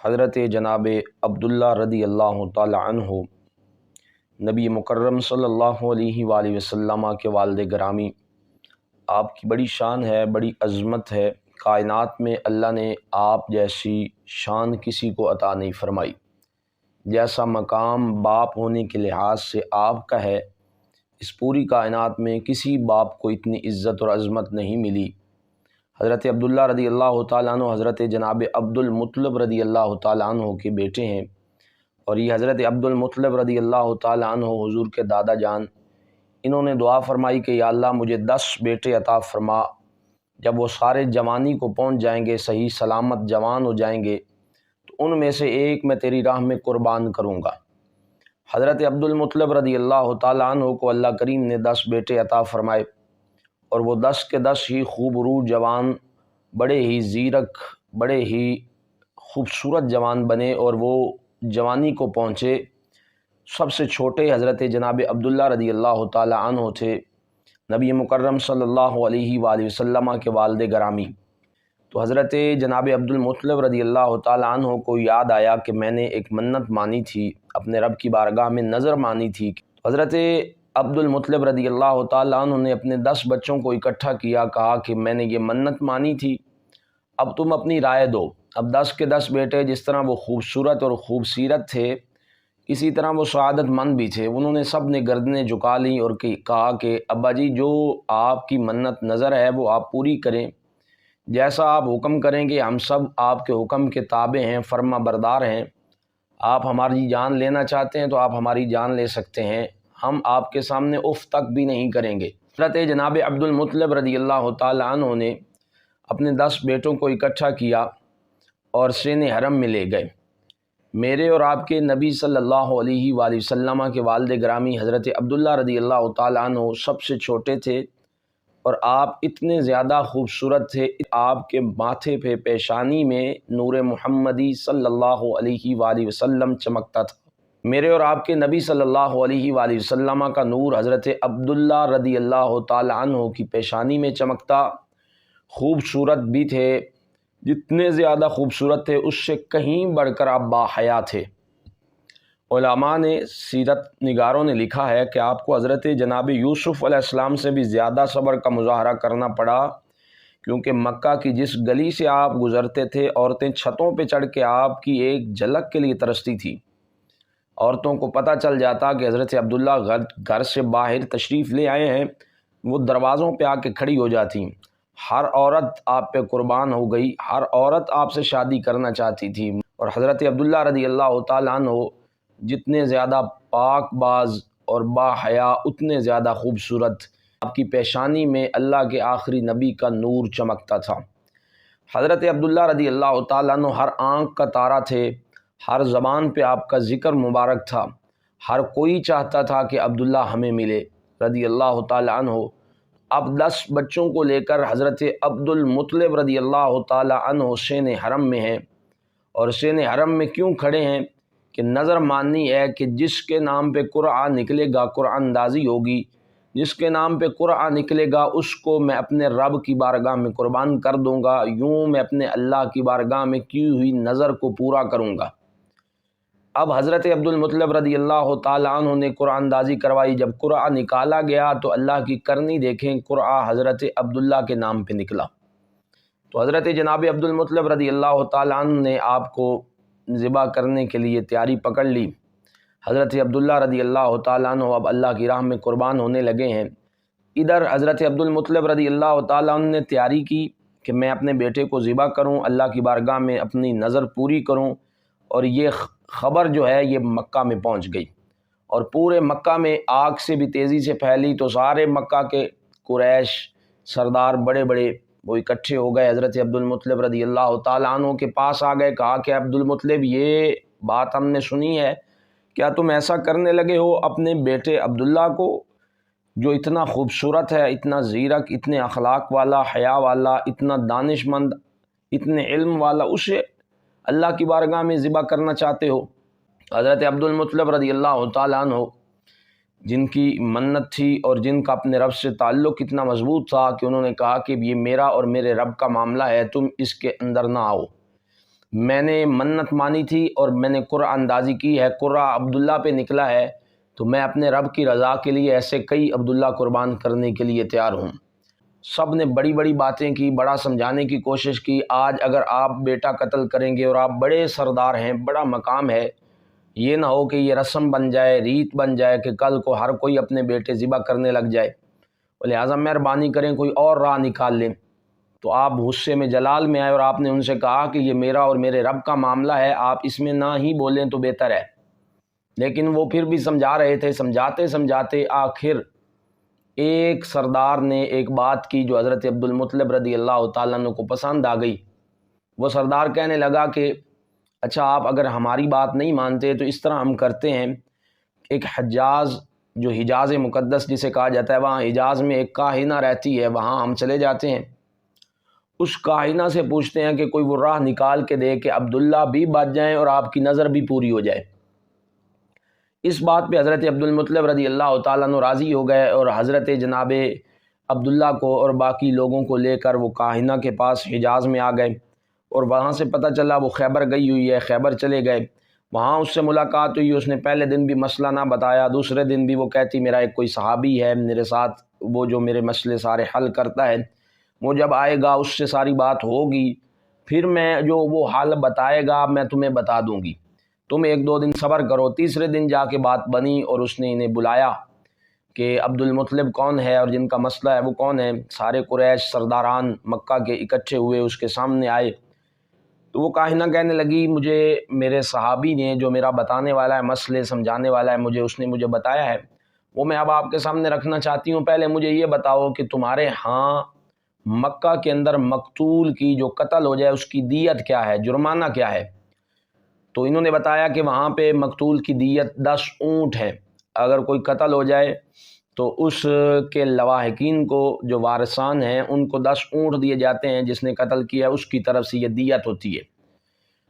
حضرت جناب عبداللہ رضی اللہ تعالی عنہ نبی مکرم صلی اللہ علیہ وآلہ وسلم کے والد گرامی، آپ کی بڑی شان ہے، بڑی عظمت ہے۔ کائنات میں اللہ نے آپ جیسی شان کسی کو عطا نہیں فرمائی۔ جیسا مقام باپ ہونے کے لحاظ سے آپ کا ہے، اس پوری کائنات میں کسی باپ کو اتنی عزت اور عظمت نہیں ملی۔ حضرت عبداللہ رضی اللہ تعالیٰ عنہ حضرت جناب عبد المطلب رضی اللہ تعالیٰ عنہ کے بیٹے ہیں، اور یہ حضرت عبد المطلب رضی اللہ تعالیٰ عنہ حضور کے دادا جان، انہوں نے دعا فرمائی کہ یا اللہ مجھے 10 بیٹے عطا فرما، جب وہ سارے جوانی کو پہنچ جائیں گے، صحیح سلامت جوان ہو جائیں گے، تو ان میں سے ایک میں تیری راہ میں قربان کروں گا۔ حضرت عبد المطلب رضی اللہ تعالیٰ عنہ کو اللہ کریم نے 10 بیٹے عطا فرمائے، اور وہ 10 کے 10 ہی خوبرو جوان، بڑے ہی زیرک، بڑے ہی خوبصورت جوان بنے، اور وہ جوانی کو پہنچے۔ سب سے چھوٹے حضرت جناب عبداللہ رضی اللہ تعالی عنہ تھے، نبی مکرم صلی اللہ علیہ وآلہ وسلم کے والد گرامی۔ تو حضرت جناب عبد المطلب رضی اللہ تعالی عنہ کو یاد آیا کہ میں نے ایک منت مانی تھی، اپنے رب کی بارگاہ میں نظر مانی تھی۔ حضرت عبد المطلب رضی اللہ تعالیٰ عنہ نے اپنے 10 بچوں کو اکٹھا کیا، کہا کہ میں نے یہ منت مانی تھی، اب تم اپنی رائے دو۔ اب 10 کے 10 بیٹے جس طرح وہ خوبصورت اور خوبصیرت تھے، اسی طرح وہ سعادت مند بھی تھے۔ انہوں نے سب نے گردنیں جھکا لیں اور کہا کہ ابا جی جو آپ کی منت نظر ہے وہ آپ پوری کریں، جیسا آپ حکم کریں گے ہم سب آپ کے حکم کے تابع ہیں، فرما بردار ہیں۔ آپ ہماری جان لینا چاہتے ہیں تو آپ ہماری جان لے سکتے ہیں، ہم آپ کے سامنے اف تک بھی نہیں کریں گے۔ حضرت جناب عبد المطلب رضی اللہ تعالی عنہ نے اپنے 10 بیٹوں کو اکٹھا کیا اور سین حرم میں لے گئے۔ میرے اور آپ کے نبی صلی اللہ علیہ وآلہ وسلم کے والد گرامی حضرت عبداللہ رضی اللہ تعالی عنہ سب سے چھوٹے تھے، اور آپ اتنے زیادہ خوبصورت تھے، آپ کے ماتھے پہ پیشانی میں نور محمدی صلی اللہ علیہ وآلہ وسلم چمکتا تھا۔ میرے اور آپ کے نبی صلی اللہ علیہ وآلہ وسلم کا نور حضرت عبداللہ رضی اللہ تعالی عنہ کی پیشانی میں چمکتا۔ خوبصورت بھی تھے، جتنے زیادہ خوبصورت تھے اس سے کہیں بڑھ کر آپ باحیا تھے۔ علماء نے، سیرت نگاروں نے لکھا ہے کہ آپ کو حضرت جناب یوسف علیہ السلام سے بھی زیادہ صبر کا مظاہرہ کرنا پڑا، کیونکہ مکہ کی جس گلی سے آپ گزرتے تھے، عورتیں چھتوں پہ چڑھ کے آپ کی ایک جھلک کے لیے ترستی تھی۔ عورتوں کو پتہ چل جاتا کہ حضرت عبداللہ گھر سے باہر تشریف لے آئے ہیں، وہ دروازوں پہ آ کے کھڑی ہو جاتی۔ ہر عورت آپ پہ قربان ہو گئی، ہر عورت آپ سے شادی کرنا چاہتی تھی۔ اور حضرت عبداللہ رضی اللہ تعالیٰ عنہ جتنے زیادہ پاک باز اور باحیا، اتنے زیادہ خوبصورت۔ آپ کی پیشانی میں اللہ کے آخری نبی کا نور چمکتا تھا۔ حضرت عبداللہ رضی اللہ تعالیٰ عنہ ہر آنکھ کا تارا تھے، ہر زبان پہ آپ کا ذکر مبارک تھا، ہر کوئی چاہتا تھا کہ عبداللہ ہمیں ملے رضی اللہ تعالیٰ عنہ۔ اب 10 بچوں کو لے کر حضرت عبد المطلب رضی اللہ تعالیٰ عنہ سین حرم میں ہیں، اور سین حرم میں کیوں کھڑے ہیں کہ نظر ماننی ہے کہ جس کے نام پہ قرآن نکلے گا قرآن اندازی ہوگی، جس کے نام پہ قرآن نکلے گا اس کو میں اپنے رب کی بارگاہ میں قربان کر دوں گا، یوں میں اپنے اللہ کی بارگاہ میں کی ہوئی نظر کو پورا کروں گا۔ اب حضرت عبد المطلب رضی اللہ تعالیٰ عنہ نے قرآن اندازی کروائی۔ جب قرآن نکالا گیا تو اللہ کی کرنی دیکھیں، قرآن حضرت عبداللہ کے نام پہ نکلا۔ تو حضرت جناب عبد المطلب رضی اللہ تعالیٰ عنہ نے آپ کو ذبح کرنے کے لیے تیاری پکڑ لی۔ حضرت عبداللہ رضی اللہ تعالیٰ عنہ اب اللہ کی راہ میں قربان ہونے لگے ہیں۔ ادھر حضرت عبد المطلب رضی اللہ تعالیٰ عنہ نے تیاری کی کہ میں اپنے بیٹے کو ذبح کروں، اللہ کی بارگاہ میں اپنی نظر پوری کروں، اور یہ خبر جو ہے یہ مکہ میں پہنچ گئی، اور پورے مکہ میں آگ سے بھی تیزی سے پھیلی۔ تو سارے مکہ کے قریش سردار بڑے بڑے وہ اکٹھے ہو گئے، حضرت عبد المطلب رضی اللہ تعالیٰ عنہ کے پاس آ گئے، کہا کہ عبد المطلب یہ بات ہم نے سنی ہے، کیا تم ایسا کرنے لگے ہو اپنے بیٹے عبداللہ کو جو اتنا خوبصورت ہے، اتنا زیرک، اتنے اخلاق والا، حیا والا، اتنا دانش مند، اتنے علم والا، اسے اللہ کی بارگاہ میں ذبح کرنا چاہتے ہو؟ حضرت عبد المطلب رضی اللہ تعالیٰ عنہ جن کی منت تھی اور جن کا اپنے رب سے تعلق اتنا مضبوط تھا کہ انہوں نے کہا کہ یہ میرا اور میرے رب کا معاملہ ہے، تم اس کے اندر نہ آؤ۔ میں نے منت مانی تھی اور میں نے قرعہ اندازی کی ہے، قرعہ عبداللہ پہ نکلا ہے، تو میں اپنے رب کی رضا کے لیے ایسے کئی عبداللہ قربان کرنے کے لیے تیار ہوں۔ سب نے بڑی بڑی باتیں کی، بڑا سمجھانے کی کوشش کی۔ آج اگر آپ بیٹا قتل کریں گے اور آپ بڑے سردار ہیں، بڑا مقام ہے، یہ نہ ہو کہ یہ رسم بن جائے، ریت بن جائے کہ کل کو ہر کوئی اپنے بیٹے ذبح کرنے لگ جائے، لہٰذا مہربانی کریں کوئی اور راہ نکال لیں۔ تو آپ غصے میں جلال میں آئے اور آپ نے ان سے کہا کہ یہ میرا اور میرے رب کا معاملہ ہے، آپ اس میں نہ ہی بولیں تو بہتر ہے۔ لیکن وہ پھر بھی سمجھا رہے تھے، سمجھاتے سمجھاتے آخر ایک سردار نے ایک بات کی جو حضرت عبد المطلب رضی اللہ تعالیٰ عنہ کو پسند آ گئی۔ وہ سردار کہنے لگا کہ اچھا آپ اگر ہماری بات نہیں مانتے تو اس طرح ہم کرتے ہیں، ایک حجاز جو حجاز مقدس جسے کہا جاتا ہے، وہاں حجاز میں ایک کاہنہ رہتی ہے، وہاں ہم چلے جاتے ہیں، اس کاہنہ سے پوچھتے ہیں کہ کوئی وہ راہ نکال کے دے کہ عبداللہ بھی بچ جائیں اور آپ کی نظر بھی پوری ہو جائے۔ اس بات پہ حضرت عبد المطلب رضی اللہ تعالیٰ عنہ راضی ہو گئے اور حضرت جناب عبداللہ کو اور باقی لوگوں کو لے کر وہ کاہنہ کے پاس حجاز میں آ گئے، اور وہاں سے پتہ چلا وہ خیبر گئی ہوئی ہے، خیبر چلے گئے، وہاں اس سے ملاقات ہوئی۔ اس نے پہلے دن بھی مسئلہ نہ بتایا، دوسرے دن بھی وہ کہتی میرا ایک کوئی صحابی ہے میرے ساتھ، وہ جو میرے مسئلے سارے حل کرتا ہے، وہ جب آئے گا اس سے ساری بات ہوگی، پھر میں جو وہ حل بتائے گا میں تمہیں بتا دوں گی، تم ایک دو دن صبر کرو۔ تیسرے دن جا کے بات بنی اور اس نے انہیں بلایا کہ عبد المطلب کون ہے اور جن کا مسئلہ ہے وہ کون ہے۔ سارے قریش سرداران مکہ کے اکٹھے ہوئے، اس کے سامنے آئے، تو وہ کاہنہ کہنے لگی مجھے میرے صحابی نے جو میرا بتانے والا ہے، مسئلے سمجھانے والا ہے، اس نے مجھے بتایا ہے، وہ میں اب آپ کے سامنے رکھنا چاہتی ہوں۔ پہلے مجھے یہ بتاؤ کہ تمہارے ہاں مکہ کے اندر مقتول کی جو قتل ہو جائے اس کی دیت کیا ہے، جرمانہ کیا ہے؟ تو انہوں نے بتایا کہ وہاں پہ مقتول کی دیت 10 اونٹ ہے، اگر کوئی قتل ہو جائے تو اس کے لواحقین کو جو وارثان ہیں ان کو 10 اونٹ دیے جاتے ہیں، جس نے قتل کیا اس کی طرف سے یہ دیت ہوتی ہے۔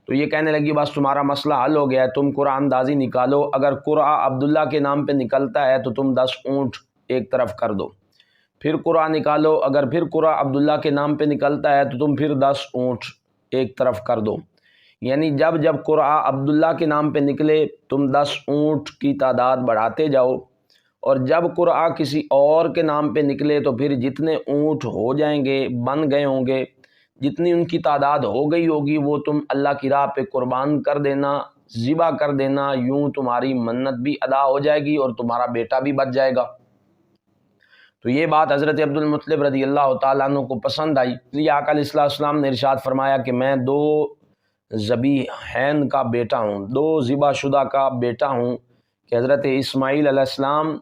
تو یہ کہنے لگی بس تمہارا مسئلہ حل ہو گیا ہے، تم قرعہ اندازی نکالو، اگر قرعہ عبداللہ کے نام پہ نکلتا ہے تو تم 10 اونٹ ایک طرف کر دو، پھر قرعہ نکالو، اگر پھر قرعہ عبداللہ کے نام پہ نکلتا ہے تو تم پھر 10 اونٹ ایک طرف کر دو، یعنی جب جب قرعہ عبداللہ کے نام پہ نکلے تم 10 اونٹ کی تعداد بڑھاتے جاؤ، اور جب قرعہ کسی اور کے نام پہ نکلے تو پھر جتنے اونٹ ہو جائیں گے، بن گئے ہوں گے، جتنی ان کی تعداد ہو گئی ہوگی وہ تم اللہ کی راہ پہ قربان کر دینا، ذبح کر دینا، یوں تمہاری منت بھی ادا ہو جائے گی اور تمہارا بیٹا بھی بچ جائے گا۔ تو یہ بات حضرت عبد المطلب رضی اللہ تعالیٰ عنہ کو پسند آئی، اس لیے آقا علیہ السلام نے ارشاد فرمایا کہ میں 2 ذبیحین کا بیٹا ہوں، 2 ذبح شدہ کا بیٹا ہوں، کہ حضرت اسماعیل علیہ السلام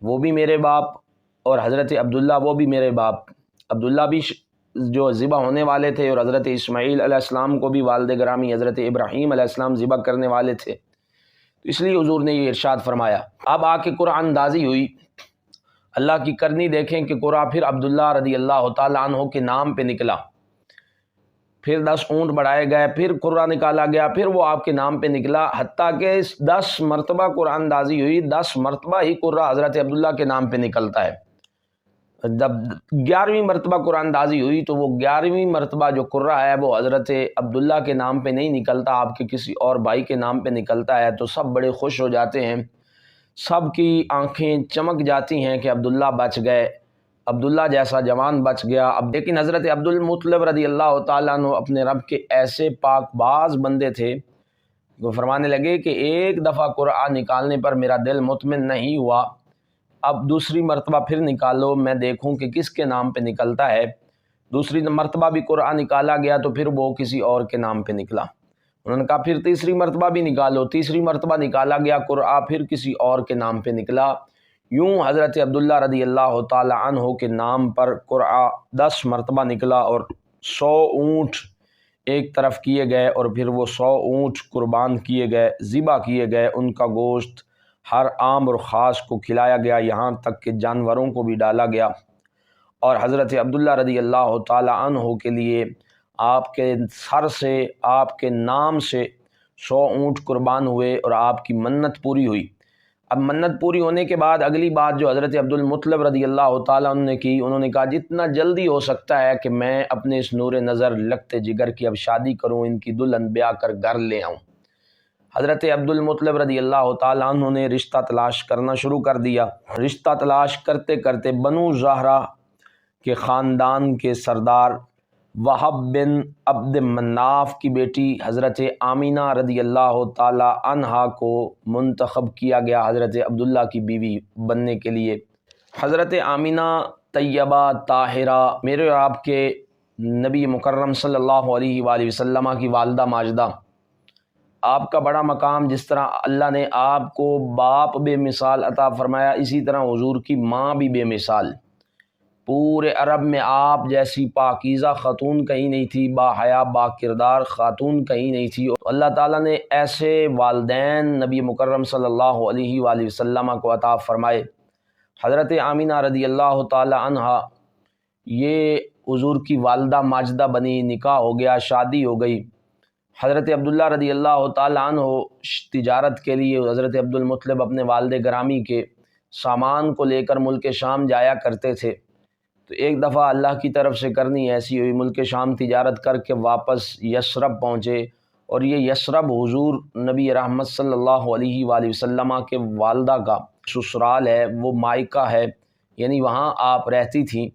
وہ بھی میرے باپ اور حضرت عبداللہ وہ بھی میرے باپ، عبداللہ بھی جو ذبح ہونے والے تھے اور حضرت اسماعیل علیہ السلام کو بھی والد گرامی حضرت ابراہیم علیہ السلام ذبح کرنے والے تھے، تو اس لیے حضور نے یہ ارشاد فرمایا۔ اب آ کے قرعہ اندازی ہوئی، اللہ کی کرنی دیکھیں کہ قرعہ پھر عبداللہ رضی اللہ تعالیٰ عنہ کے نام پہ نکلا، پھر 10 اونٹ بڑھائے گئے، پھر قرعہ نکالا گیا، پھر وہ آپ کے نام پہ نکلا، حتیٰ کہ 10 مرتبہ قرعہ اندازی ہوئی، 10 مرتبہ ہی قرعہ حضرت عبداللہ کے نام پہ نکلتا ہے۔ جب 11ویں مرتبہ قرعہ اندازی ہوئی تو وہ 11ویں مرتبہ جو قرعہ ہے وہ حضرت عبداللہ کے نام پہ نہیں نکلتا، آپ کے کسی اور بھائی کے نام پہ نکلتا ہے، تو سب بڑے خوش ہو جاتے ہیں، سب کی آنکھیں چمک جاتی ہیں کہ عبداللہ بچ گئے، عبداللہ جیسا جوان بچ گیا۔ اب لیکن حضرت عبد المطلب رضی اللہ تعالیٰ عنہ اپنے رب کے ایسے پاک باز بندے تھے، وہ فرمانے لگے کہ ایک دفعہ قرعہ نکالنے پر میرا دل مطمئن نہیں ہوا، اب دوسری مرتبہ پھر نکالو، میں دیکھوں کہ کس کے نام پہ نکلتا ہے۔ دوسری مرتبہ بھی قرعہ نکالا گیا تو پھر وہ کسی اور کے نام پہ نکلا، انہوں نے کہا پھر تیسری مرتبہ بھی نکالو، تیسری مرتبہ نکالا گیا قرعہ، پھر کسی اور کے نام پہ نکلا، یوں حضرت عبداللہ رضی اللہ تعالی عنہ کے نام پر قرعہ 10 مرتبہ نکلا اور 100 اونٹ ایک طرف کیے گئے، اور پھر وہ 100 اونٹ قربان کیے گئے، ذبح کیے گئے، ان کا گوشت ہر عام اور خاص کو کھلایا گیا، یہاں تک کہ جانوروں کو بھی ڈالا گیا، اور حضرت عبداللہ رضی اللہ تعالی عنہ کے لیے آپ کے سر سے، آپ کے نام سے 100 اونٹ قربان ہوئے اور آپ کی منت پوری ہوئی۔ اب منت پوری ہونے کے بعد اگلی بات جو حضرت عبد المطلب رضی اللہ تعالیٰ عنہ نے کی، انہوں نے کہا جتنا جلدی ہو سکتا ہے کہ میں اپنے اس نور نظر لگتے جگر کی اب شادی کروں، ان کی دلہن بیاہ کر گھر لے آؤں۔ حضرت عبد المطلب رضی اللہ تعالیٰ عنہ نے رشتہ تلاش کرنا شروع کر دیا۔ رشتہ تلاش کرتے کرتے بنو زہرہ کے خاندان کے سردار وہب بن عبد مناف کی بیٹی حضرت آمینہ رضی اللہ تعالی عنہا کو منتخب کیا گیا حضرت عبداللہ کی بیوی بننے کے لیے۔ حضرت آمینہ طیبہ طاہرہ، میرے اور آپ کے نبی مکرم صلی اللہ علیہ وآلہ وسلم کی والدہ ماجدہ، آپ کا بڑا مقام، جس طرح اللہ نے آپ کو باپ بے مثال عطا فرمایا، اسی طرح حضور کی ماں بھی بے مثال۔ پورے عرب میں آپ جیسی پاکیزہ خاتون کہیں نہیں تھی، با حیا با کردار خاتون کہیں نہیں تھی۔ اللہ تعالیٰ نے ایسے والدین نبی مکرم صلی اللہ علیہ وآلہ وسلم کو عطا فرمائے۔ حضرت آمینہ رضی اللہ تعالی عنہا یہ حضور کی والدہ ماجدہ بنی، نکاح ہو گیا، شادی ہو گئی۔ حضرت عبداللہ رضی اللہ تعالی عنہ تجارت کے لیے حضرت عبد المطلب اپنے والد گرامی کے سامان کو لے کر ملک شام جایا کرتے تھے۔ تو ایک دفعہ اللہ کی طرف سے کرنی ایسی ہوئی، ملک شام تجارت کر کے واپس یثرب پہنچے، اور یہ یثرب حضور نبی رحمت صلی اللہ علیہ وآلہ وسلم کے والدہ کا سسرال ہے، وہ مائکہ ہے، یعنی وہاں آپ رہتی تھیں،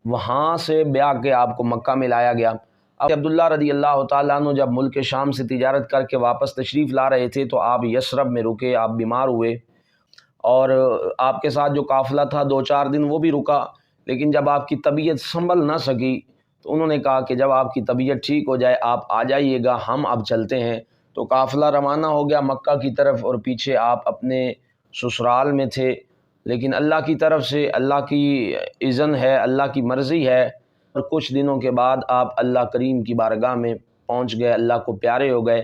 وہاں سے بیاہ کے آپ کو مکہ میں لایا گیا۔ اب عبداللہ رضی اللہ تعالیٰ عنہ جب ملک شام سے تجارت کر کے واپس تشریف لا رہے تھے تو آپ یثرب میں رکے، آپ بیمار ہوئے، اور آپ کے ساتھ جو قافلہ تھا 2-4 دن وہ بھی رکا، لیکن جب آپ کی طبیعت سنبھل نہ سکی تو انہوں نے کہا کہ جب آپ کی طبیعت ٹھیک ہو جائے آپ آ جائیے گا، ہم اب چلتے ہیں۔ تو قافلہ روانہ ہو گیا مکہ کی طرف، اور پیچھے آپ اپنے سسرال میں تھے، لیکن اللہ کی طرف سے اللہ کی اذن ہے، اللہ کی مرضی ہے، اور کچھ دنوں کے بعد آپ اللہ کریم کی بارگاہ میں پہنچ گئے، اللہ کو پیارے ہو گئے۔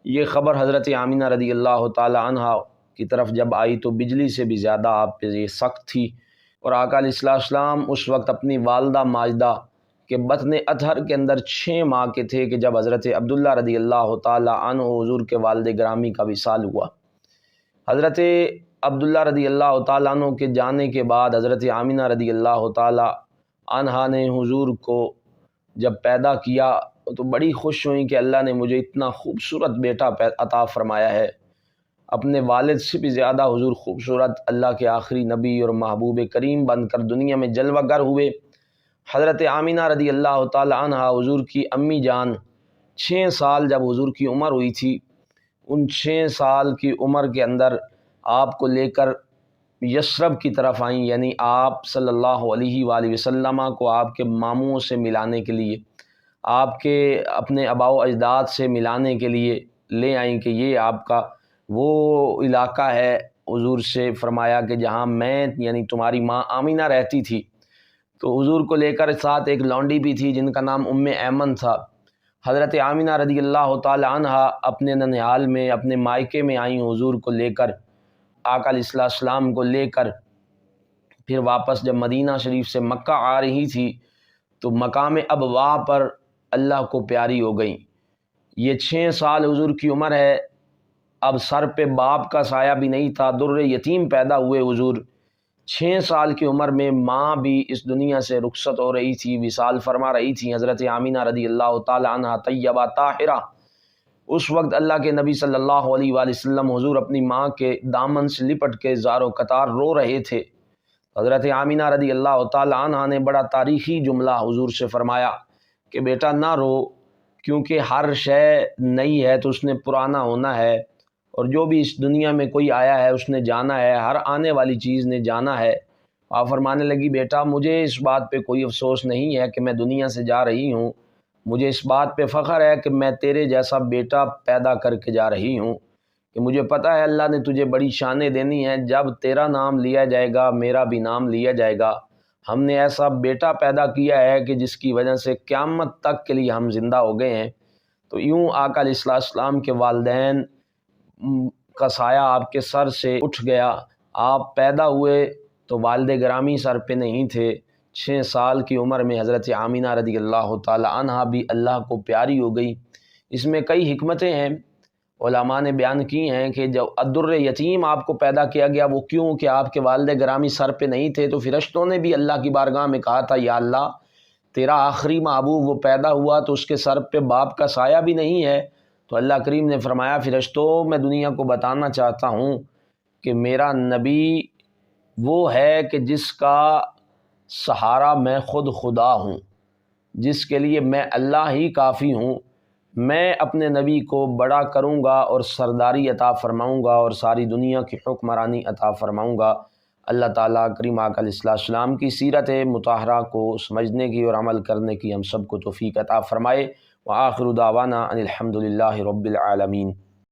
یہ خبر حضرت آمینہ رضی اللہ تعالی عنہا کی طرف جب آئی تو بجلی سے بھی زیادہ آپ پہ یہ سخت تھی، اور آقا علیہ السلام اس وقت اپنی والدہ ماجدہ کے بطن اطہر کے اندر 6 ماہ کے تھے کہ جب حضرت عبداللہ رضی اللہ تعالی عنہ حضور کے والد گرامی کا وصال ہوا۔ حضرت عبداللہ رضی اللہ تعالیٰ عنہ کے جانے کے بعد حضرت آمینہ رضی اللہ تعالی عنہا نے حضور کو جب پیدا کیا تو بڑی خوش ہوئیں کہ اللہ نے مجھے اتنا خوبصورت بیٹا عطا فرمایا ہے۔ اپنے والد سے بھی زیادہ حضور خوبصورت اللہ کے آخری نبی اور محبوب کریم بن کر دنیا میں جلوہ گر ہوئے۔ حضرت آمینہ رضی اللہ تعالی عنہا حضور کی امی جان 6 سال جب حضور کی عمر ہوئی تھی، ان 6 سال کی عمر کے اندر آپ کو لے کر یثرب کی طرف آئیں، یعنی آپ صلی اللہ علیہ وآلہ وسلم کو آپ کے ماموں سے ملانے کے لیے، آپ کے اپنے آباء و اجداد سے ملانے کے لیے لے آئیں کہ یہ آپ کا وہ علاقہ ہے۔ حضور سے فرمایا کہ جہاں میں یعنی تمہاری ماں آمینہ رہتی تھی، تو حضور کو لے کر ساتھ ایک لونڈی بھی تھی جن کا نام ایمن تھا۔ حضرت آمینہ رضی اللہ تعالی عنہا اپنے ننھیال میں اپنے مائکے میں آئیں، حضور کو لے کر، آقا علیہ السلام کو لے کر، پھر واپس جب مدینہ شریف سے مکہ آ رہی تھی تو مقام ابوا پر اللہ کو پیاری ہو گئیں۔ یہ 6 سال حضور کی عمر ہے، اب سر پہ باپ کا سایہ بھی نہیں تھا، در یتیم پیدا ہوئے حضور۔ 6 سال کی عمر میں ماں بھی اس دنیا سے رخصت ہو رہی تھی، وصال فرما رہی تھی حضرت آمینہ رضی اللہ تعالی عنہا طیبہ طاہرہ۔ اس وقت اللہ کے نبی صلی اللہ علیہ وآلہ وسلم حضور اپنی ماں کے دامن سے لپٹ کے زار و قطار رو رہے تھے۔ حضرت آمینہ رضی اللہ تعالی عنہا نے بڑا تاریخی جملہ حضور سے فرمایا کہ بیٹا نہ رو، کیونکہ ہر شے نئی ہے تو اس نے پرانا ہونا ہے، اور جو بھی اس دنیا میں کوئی آیا ہے اس نے جانا ہے، ہر آنے والی چیز نے جانا ہے۔ آپ فرمانے لگی بیٹا مجھے اس بات پہ کوئی افسوس نہیں ہے کہ میں دنیا سے جا رہی ہوں، مجھے اس بات پہ فخر ہے کہ میں تیرے جیسا بیٹا پیدا کر کے جا رہی ہوں، کہ مجھے پتہ ہے اللہ نے تجھے بڑی شانیں دینی ہیں، جب تیرا نام لیا جائے گا میرا بھی نام لیا جائے گا۔ ہم نے ایسا بیٹا پیدا کیا ہے کہ جس کی وجہ سے قیامت تک کے لیے ہم زندہ ہو گئے ہیں۔ تو یوں آقا علیہ السلام کے والدین کا سایہ آپ کے سر سے اٹھ گیا۔ آپ پیدا ہوئے تو والد گرامی سر پہ نہیں تھے۔ 6 سال کی عمر میں حضرت آمینہ رضی اللہ تعالی عنہا بھی اللہ کو پیاری ہو گئی۔ اس میں کئی حکمتیں ہیں۔ علماء نے بیان کی ہیں کہ جب الدر یتیم آپ کو پیدا کیا گیا وہ کیوں کہ آپ کے والد گرامی سر پہ نہیں تھے، تو فرشتوں نے بھی اللہ کی بارگاہ میں کہا تھا یا اللہ تیرا آخری محبوب وہ پیدا ہوا تو اس کے سر پہ باپ کا سایہ بھی نہیں ہے، تو اللہ کریم نے فرمایا فرشتوں میں دنیا کو بتانا چاہتا ہوں کہ میرا نبی وہ ہے کہ جس کا سہارا میں خود خدا ہوں، جس کے لیے میں اللہ ہی کافی ہوں، میں اپنے نبی کو بڑا کروں گا اور سرداری عطا فرماؤں گا اور ساری دنیا کی حکمرانی عطا فرماؤں گا۔ اللہ تعالیٰ کریم آقا علیہ السلام کی سیرت مطہرہ کو سمجھنے کی اور عمل کرنے کی ہم سب کو توفیق عطا فرمائے۔ وآخر دعوانا ان الحمد للہ رب العالمین۔